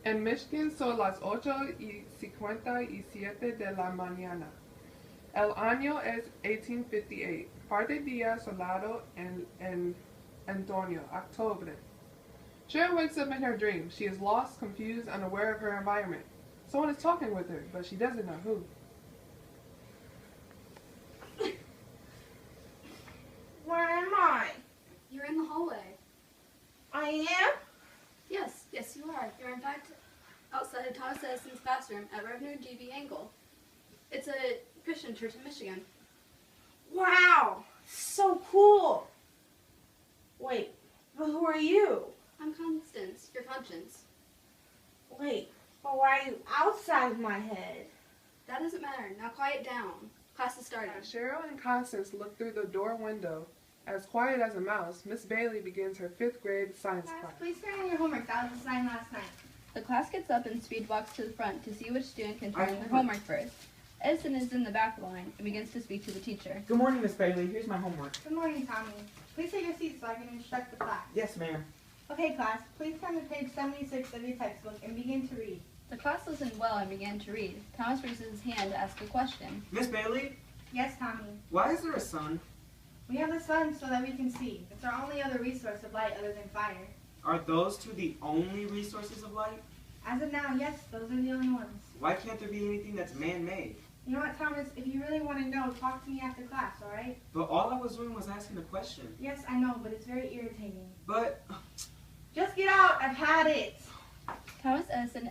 En Michigan son las 8:57 de la mañana. El año es 1858. Parte día soleado en Antonio, October. Sharon wakes up in her dream. She is lost, confused, unaware of her environment. Someone is talking with her, but she doesn't know who. Where am I? You're in the hallway. I am? Yes, you are. You're in fact outside of Thomas Edison's classroom at Reverend G.B. Engel. It's a Christian church in Michigan. Wow, so cool. Wait, but who are you? I'm Constance, your conscience. Wait, but why are you outside my head? That doesn't matter. Now quiet down. Class is starting. As Cheryl and Constance look through the door window, as quiet as a mouse, Miss Bailey begins her 5th grade science class. Please turn in your homework. That was assigned last night. The class gets up and speed walks to the front to see which student can turn in their homework first. Edison is in the back line and begins to speak to the teacher. Good morning, Miss Bailey. Here's my homework. Good morning, Tommy. Please take your seat so I can instruct the class. Yes, ma'am. Okay, class. Please turn to page 76 of your textbook and begin to read. The class listened well and began to read. Thomas raises his hand to ask a question. Miss Bailey, Yes, Tommy. why is there a sun? We have the sun so that we can see. It's our only other resource of light other than fire. Are those two the only resources of light? As of now, yes, those are the only ones. Why can't there be anything that's man-made? You know what, Thomas? If you really want to know, talk to me after class, all right? But all I was doing was asking a question. Yes, I know, but it's very irritating. But, Just get out. I've had it. Thomas Edison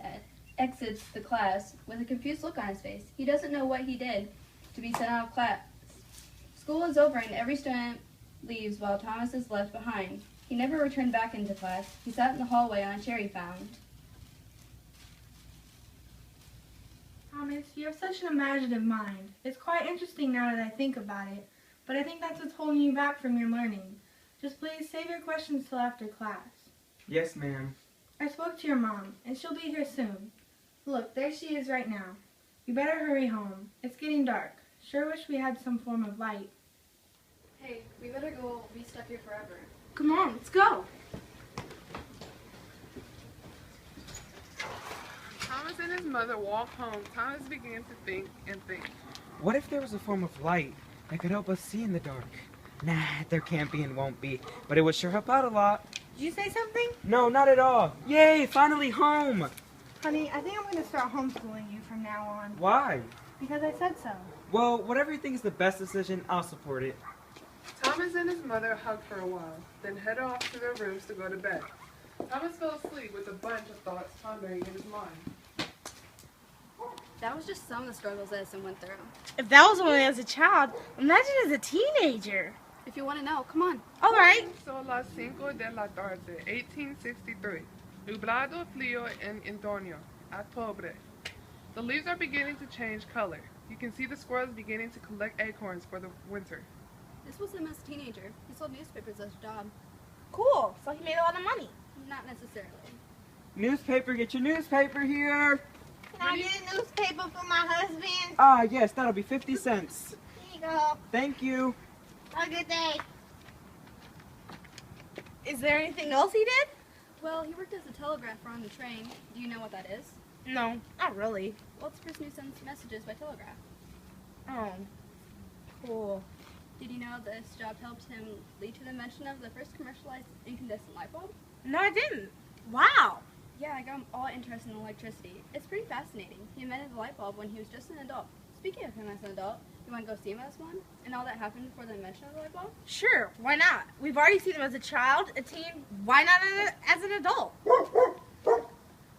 exits the class with a confused look on his face. He doesn't know what he did to be sent out of class. School is over and every student leaves while Thomas is left behind. He never returned back into class. He sat in the hallway on a chair he found. Thomas, you have such an imaginative mind. It's quite interesting now that I think about it, but I think that's what's holding you back from your learning. Just please save your questions till after class. yes, ma'am. I spoke to your mom, and she'll be here soon. Look, there she is right now. You better hurry home. It's getting dark. Sure wish we had some form of light. Hey, we better go. We'll be stuck here forever. Come on, let's go. Thomas and his mother walk home. Thomas began to think and think. What if there was a form of light that could help us see in the dark? Nah, there can't be and won't be, but it would sure help out a lot. Did you say something? No, not at all. Yay, finally home! Honey, I think I'm going to start homeschooling you from now on. Why? Because I said so. Well, whatever you think is the best decision, I'll support it. Thomas and his mother hug for a while, then head off to their rooms to go to bed. Thomas fell asleep with a bunch of thoughts pondering in his mind. That was just some of the struggles Edison went through. If that was only as a child, imagine as a teenager. If you want to know, come on. All right. Son las 5 de la tarde, 1863. Nublado frío en Antonio, October. The leaves are beginning to change color. You can see the squirrels beginning to collect acorns for the winter. This was him as a teenager. He sold newspapers as a job. Cool. So he made a lot of money. Not necessarily. Newspaper, get your newspaper here! Can I get a newspaper for my husband? Ah, yes, that'll be 50 cents. Here you go. Thank you. Have a good day. Is there anything else he did? Well, he worked as a telegrapher on the train. Do you know what that is? No, not really. Well, it's a person who sends messages by telegraph. Oh, cool. Did you know this job helped him lead to the invention of the first commercialized incandescent light bulb? No, I didn't. Wow. Yeah, I got him all interested in electricity. It's pretty fascinating. He invented the light bulb when he was just an adult. Speaking of him as an adult, you want to go see him as one? And all that happened before the invention of the light bulb? Sure, why not? We've already seen him as a child, a teen. Why not as an adult?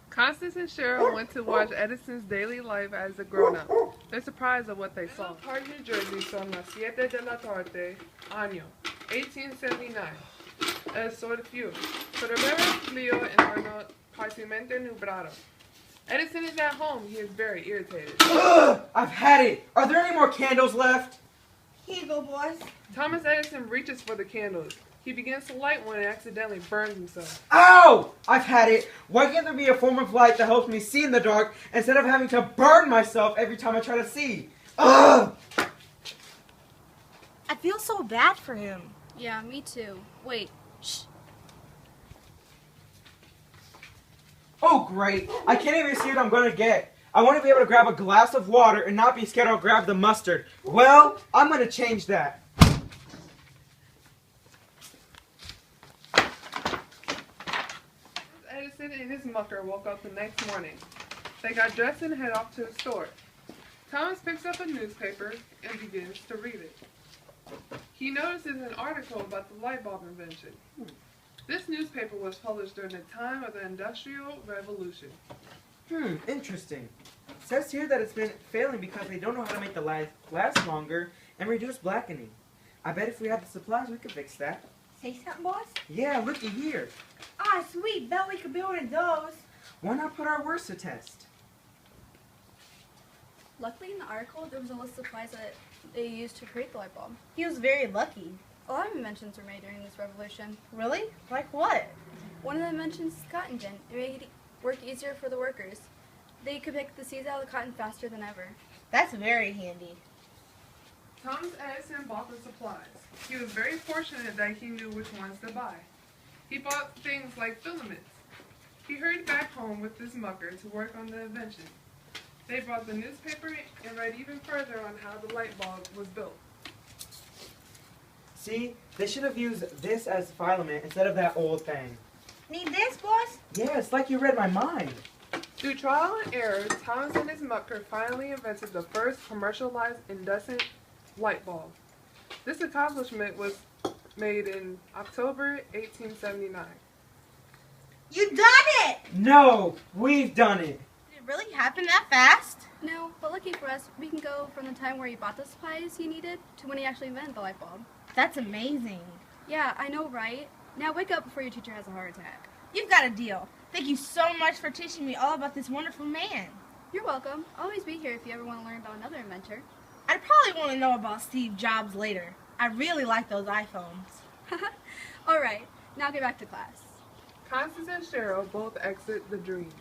Constance and Cheryl went to watch Edison's daily life as a grown-up. They're surprised at what they saw. Park, New Jersey, son las 7 de la tarde, año 1879. El sol frío. Forever frío en torno parcialmente nublado. Edison is at home. He is very irritated. Ugh! I've had it! Are there any more candles left? Here you go, boys. Thomas Edison reaches for the candles. He begins to light one and accidentally burns himself. Ow! I've had it! Why can't there be a form of light that helps me see in the dark instead of having to burn myself every time I try to see? Ugh! I feel so bad for him. Yeah, me too. Wait, shh. Oh, great. I can't even see what I'm going to get. I want to be able to grab a glass of water and not be scared I'll grab the mustard. Well, I'm going to change that. Edison and his mucker woke up the next morning. They got dressed and head off to the store. Thomas picks up a newspaper and begins to read it. He notices an article about the light bulb invention. This newspaper was published during the time of the Industrial Revolution. Interesting. It says here that it's been failing because they don't know how to make the light last longer and reduce blackening. I bet if we had the supplies, we could fix that. Say something, boss? Yeah, looky here. Ah, sweet. Bet we could build one of those. Why not put our worst to test? Luckily, in the article, there was a list of supplies that they used to create the light bulb. He was very lucky. A lot of inventions were made during this revolution. Really? Like what? One of the inventions is cotton gin. It made work easier for the workers. They could pick the seeds out of the cotton faster than ever. That's very handy. Thomas Edison bought the supplies. He was very fortunate that he knew which ones to buy. He bought things like filaments. He hurried back home with his mucker to work on the invention. They brought the newspaper and read even further on how the light bulb was built. See, they should have used this as filament instead of that old thing. Need this, boss? Yeah, it's like you read my mind. Through trial and error, Thomas and his mucker finally invented the first commercialized incandescent light bulb. This accomplishment was made in October 1879. You done it! No, we've done it. Did it really happen that fast? No, but lucky for us, we can go from the time where he bought the supplies he needed to when he actually invented the light bulb. That's amazing. Yeah, I know, right? Now wake up before your teacher has a heart attack. You've got a deal. Thank you so much for teaching me all about this wonderful man. You're welcome. I'll always be here if you ever want to learn about another inventor. I'd probably want to know about Steve Jobs later. I really like those iPhones. All right, now get back to class. Constance and Cheryl both exit the dream.